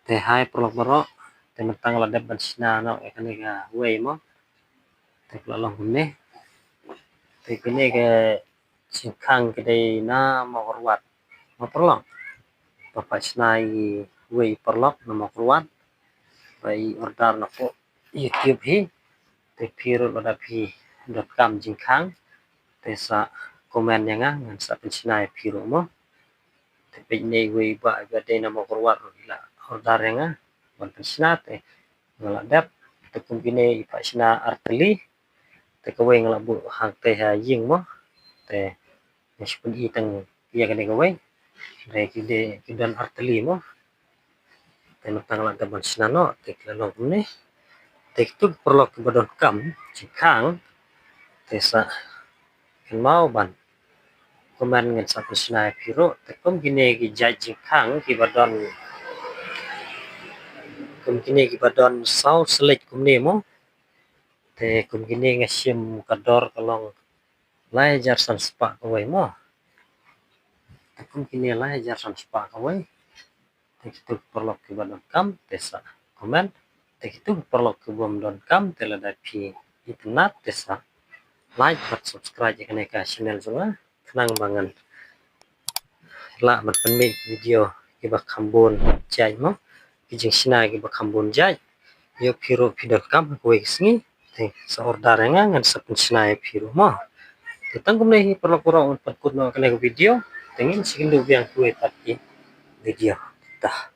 te hai perlok berok te mentang la dep bansina no ekane ga wei mo te pelong ne te kene ke singkang kedai na mo ruat mo perlok bapak snai wei perlok na mo ruat bai order na po YouTube hi te piro pada pi.com jingkang te sa komen yang ngan sa pensinai piro mo te pe nei wei ba ga de na mo ruat ila order yang ban pensinate ngala dep te kumbine ipa sina arteli te kawai ngala bu hang te ha ying mo te meskipun i tang ya kene kawai re kide kidan arteli mo te mentang la gaban sina no te kelong ne te tu perlu kebadon kam jikang te sa mau ban komen ngan sa sina piro te kom gine gi jai jikang ki badon kum kini ki badon sau selek kum ne mo te kum kini ngasim kador kalong lai jar san spa kawai mo te kum kini lai jar san spa kawai te kitu perlu ki badon kam te sa komen te kitu perlu ki bom don kam te la pi internet te sa like pat subscribe kene ka channel zonga kenang bangan la mat penmi video ki ba khambon jai mo kijing sina ki ba khambon jai yo piro pidal kam koi sngi te sa order nga ngan sa sina piro mo te tangkum nei perlu kurang pat kut no kene video tengin sikindu biang kuet pat video ta